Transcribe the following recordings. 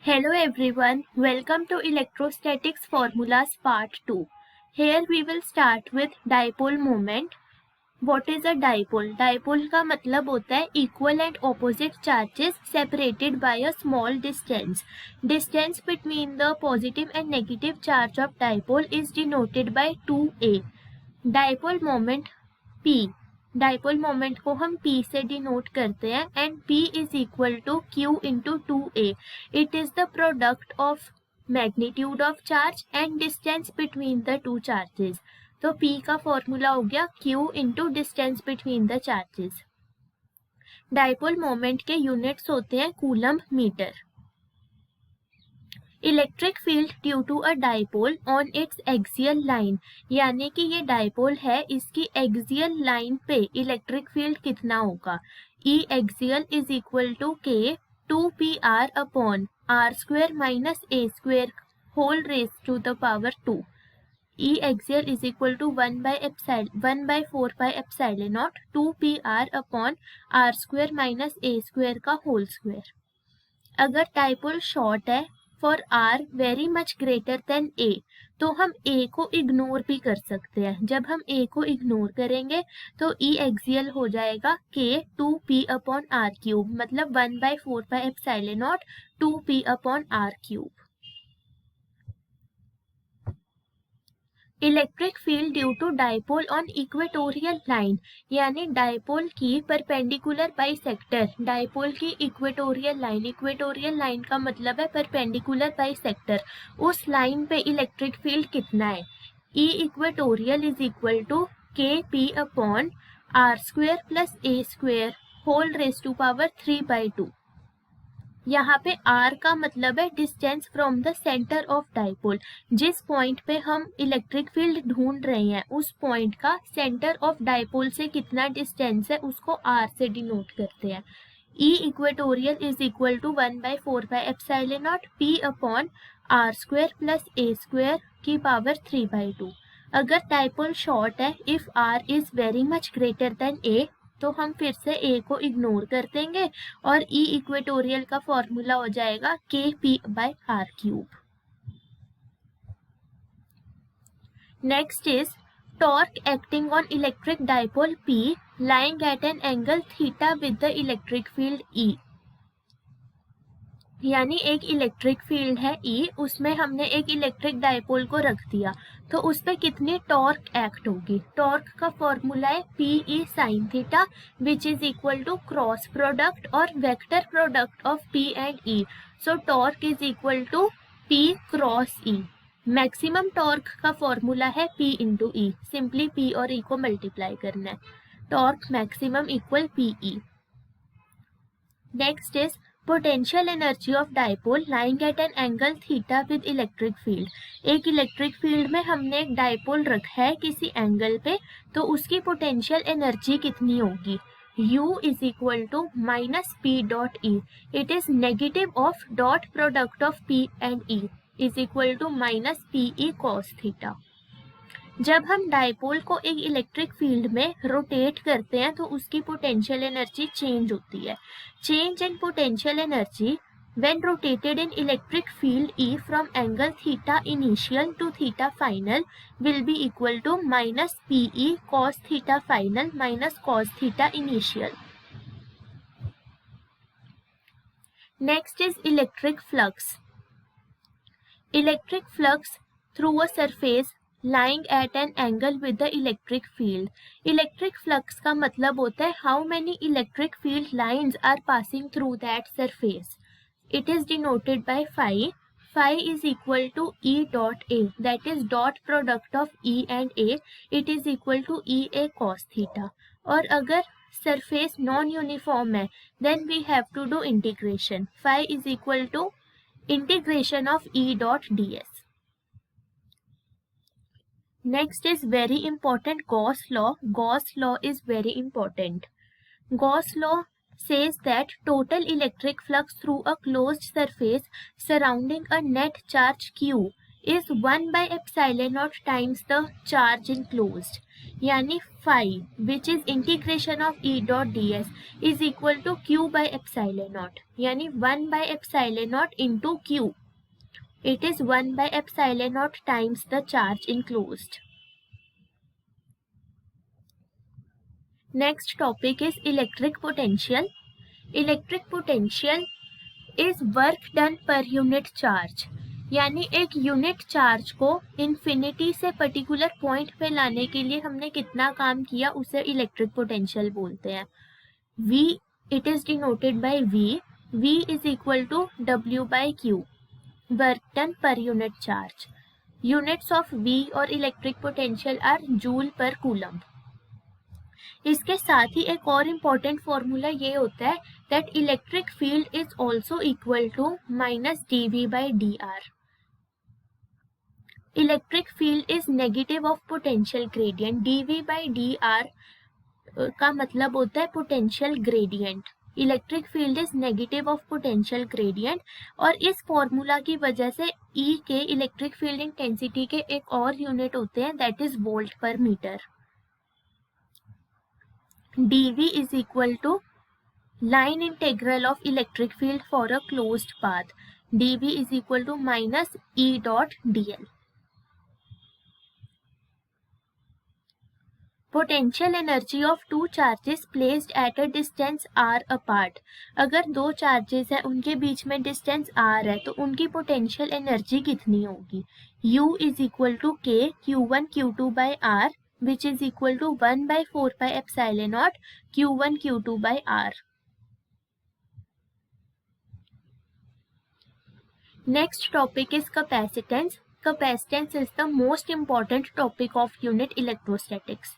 Hello everyone, welcome to Electrostatics Formulas Part 2. Here we will start with dipole moment. What is a dipole? Dipole का मतलब होता है equal and opposite charges separated by a small distance. Distance between the positive and negative charge of dipole is denoted by 2a. Dipole moment P. Dipole moment को हम P से denote करते हैं and P is equal to Q into 2a. It is the product of magnitude of charge and distance between the two charges. तो P का formula हो गया Q into distance between the charges. Dipole moment के units होते हैं coulomb metre. Electric field due to a dipole on its axial line, यानी कि ये डाइपोल है, इसकी एक्सियल लाइन पे इलेक्ट्रिक फील्ड कितना होगा. E axial is equal to K 2pr upon are square minus A square whole raise to the power 2. E axial is equal to 1/4 pi epsilon naught 2pr upon are square minus A square का whole square. अगर dipole short है for R very much greater than A, तो हम ए को ignore भी कर सकते हैं. जब हम ए को इग्नोर करेंगे तो ई एक्सियल हो जाएगा के 2p अपॉन आर क्यूब, मतलब 1/4 pi epsilon naught 2p upon r cube. Electric field due to dipole on equatorial line, यानी डाइपोल की परपेंडिकुलर बाइसेक्टर. डाइपोल की इक्वेटोरियल लाइन का मतलब है परपेंडिकुलर बाइसेक्टर. उस लाइन पे इलेक्ट्रिक फील्ड कितना है. E equatorial is equal to k p upon are square plus A square whole raise to power 3/2. यहाँ पे r का मतलब है distance from the centre of dipole. जिस पॉइंट पे हम इलेक्ट्रिक फील्ड ढूंढ रहे हैं उस पॉइंट का सेंटर ऑफ डाइपोल से कितना डिस्टेंस है उसको r से डिनोट करते हैं. E equatorial is equal to 1/4 pi epsilon naught p upon are square plus A square की पावर 3/2. अगर डाइपोल शॉर्ट है, if r is very much greater than a, तो हम फिर से ए को इग्नोर कर देंगे और ई इक्वेटोरियल का फॉर्मूला हो जाएगा k p by r cube. Next is torque acting on electric dipole p lying at an angle theta with the electric field E. यानी एक इलेक्ट्रिक फील्ड है ई, उसमें हमने एक इलेक्ट्रिक डाइपोल को रख दिया, तो उस पर कितनी टॉर्क एक्ट होगी. टॉर्क का फॉर्मूला है P E sine theta which is equal to cross product और vector product of P and E. So torque is equal to P cross E. Maximum torque का फॉर्मूला है P into E. Simply P और E को multiply करना है. Torque maximum equal P E. Next is potential energy of dipole lying at an angle theta with electric field. एक electric field में हमने एक डाइपोल रखा है किसी एंगल पे, तो उसकी पोटेंशियल एनर्जी कितनी होगी. U is equal to minus p dot E. It is negative of dot product of P and E is equal to minus p E cos theta. जब हम डाइपोल को एक इलेक्ट्रिक फील्ड में rotate करते हैं तो उसकी पोटेंशियल एनर्जी चेंज होती है. Change in potential energy when rotated in electric field E from angle theta initial to theta final will be equal to minus PE cos theta final minus cos theta initial. Next is electric flux. Electric flux through a surface lying at an angle with the electric field. Electric flux का मतलब होता है how many electric field lines are passing through that surface. It is denoted by phi. Phi is equal to E dot A, that is dot product of E and A. It is equal to EA cos theta. और अगर surface non uniform है then we have to do integration. Phi is equal to integration of E dot ds. Next is very important Gauss law. Gauss law is very important. Gauss law says that total electric flux through a closed surface surrounding a net charge Q is 1 by epsilon naught times the charge enclosed, यानी phi which is integration of E dot ds is equal to Q by epsilon naught, यानी 1 by epsilon naught into Q. It is 1 by epsilon naught times the charge enclosed. Next topic is electric potential. Electric potential is work done per unit charge, यानी एक unit charge को infinity से particular point पे लाने के लिए हमने कितना काम किया उसे इलेक्ट्रिक पोटेंशियल बोलते हैं. V it is denoted by V. V is equal to W by Q, work done per unit charge. Units of V और electric potential are joule per coulomb. इसके साथ ही एक और इम्पॉर्टेंट फॉर्मूला ये होता है that electric field is also equal to minus dV by dr. Electric field is negative of potential gradient. dV by dr का मतलब होता है potential gradient. Electric field is negative of potential gradient, और इस formula की वजह से E के इलेक्ट्रिक फील्ड इंटेंसिटी के एक और यूनिट होते हैं दैट इज वोल्ट पर metre. dV is equal to line integral of electric field for a closed path. dV is equal to minus E dot dl. Potential energy of two charges placed at a distance r apart. अगर दो charges है उनके बीच में distance r है तो उनकी potential energy कितनी होगी. U is equal to K Q1 Q2 by R, which is equal to 1 by 4 pi epsilon naught Q1 Q2 by R. Next topic is capacitance. Capacitance is the most important topic of unit electrostatics.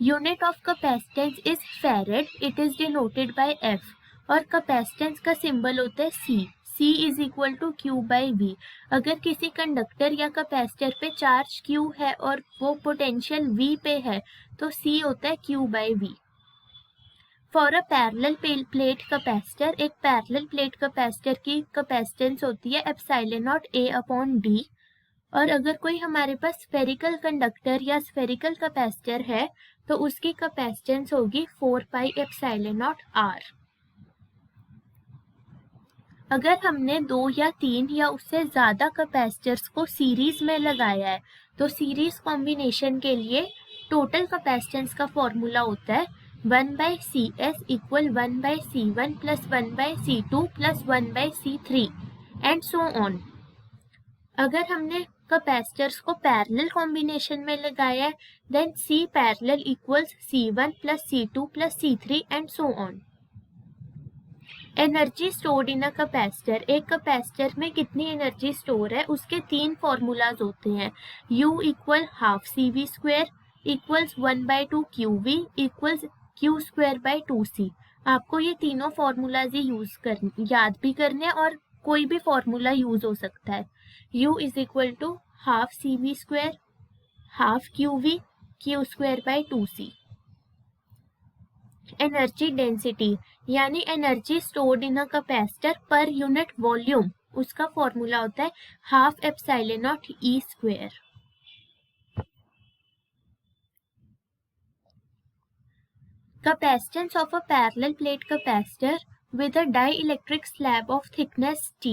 Unit of capacitance is farad. It is denoted by F, और capacitance का symbol होता है C. C is equal to Q by V. अगर किसी conductor या capacitor पे charge Q है और वो पोटेंशियल V पे है तो C होता है Q by V. For a parallel plate capacitor, एक पैरेलल प्लेट कैपेसिटर की कैपेसिटेंस होती है epsilon not A upon D. और अगर कोई हमारे पास स्फेरिकल कंडक्टर या स्फेरिकल कैपेसिटर है तो उसकी कैपेसिटेंस होगी 4 पाई एप्सिलॉन नॉट R. अगर हमने 2 या 3 या उससे ज़्यादा कैपेसिटर्स को सीरीज में लगाया है तो सीरीज कॉम्बिनेशन के लिए टोटल कैपेसिटेंस का फॉर्मूला होता है 1 by C s equal 1 by C1 plus 1 by C2 plus 1 by C3 and so on. अगर हमने कैपेसिटर्स को पैरेलल कॉम्बिनेशन में लगाया है then C parallel equals C1 plus C2 plus C3 and so on. Energy stored in a capacitor, एक capacitor में कितनी energy store है उसके 3 फॉर्मूलाज होते हैं. U equal half CV square equals 1 by 2 QV equals Q square by 2C. आपको ये तीनों फॉर्मूलाज याद भी करने हैं और कोई भी फॉर्मूला यूज हो सकता है. U is equal to half CV square half QV Q square by 2C. Energy density यानी energy stored in a capacitor per unit volume, उसका फॉर्मूला होता है half epsilon naught E square. Capacitance of a parallel plate capacitor with a dielectric slab of thickness T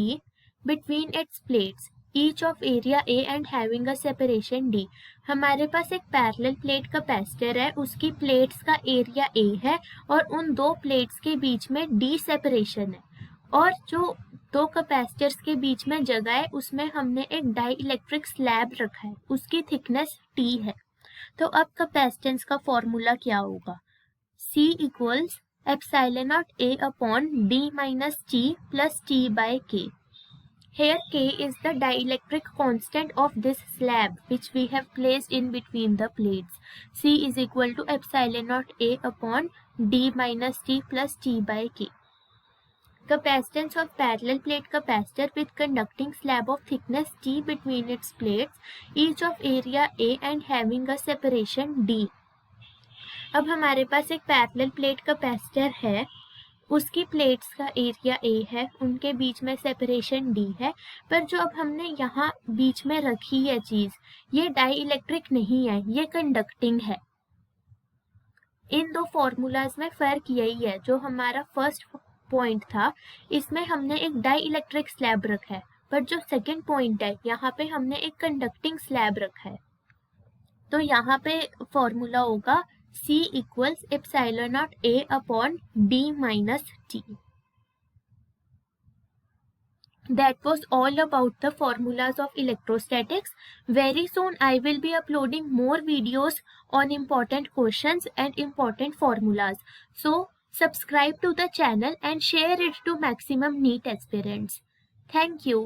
between its plates, each of area A and having a separation D. हमारे पास एक parallel plate capacitor है, उसकी plates का area A है और उन दो plates के बीच में D सेपरेशन है, और जो दो कैपेसिटर्स के बीच में जगह है उसमें हमने एक डाइइलेक्ट्रिक स्लैब रखा है, उसकी थिकनेस T है. तो अब कैपेसिटेंस का फॉर्मूला क्या होगा. C equals epsilon naught A upon D minus T plus T by K. Here K is the dielectric constant of this slab which we have placed in between the plates. C is equal to epsilon naught A upon D minus T plus T by K. Capacitance of parallel plate capacitor with conducting slab of thickness T between its plates, each of area A and having a separation D. अब हमारे पास एक parallel plate capacitor है, उसकी plates का area A है, उनके बीच में separation D है, पर जो अब हमने यहाँ बीच में रखी है चीज़, ये डाई इलेक्ट्रिक नहीं है, ये कंडक्टिंग है। इन दो फॉर्मूलाज में फ़र्क यही है, जो हमारा फर्स्ट पॉइंट था इसमें हमने एक डाई इलेक्ट्रिक स्लैब रखा है, पर जो सेकंड पॉइंट है यहाँ पे हमने एक कंडक्टिंग स्लैब रखा है। तो यहाँ पे फॉर्मूला होगा C equals epsilon not A upon D minus T। That was all about the formulas of electrostatics. Very soon I will be uploading more videos on important questions and important formulas. So subscribe to the channel and share it to maximum NEET aspirants. Thank you.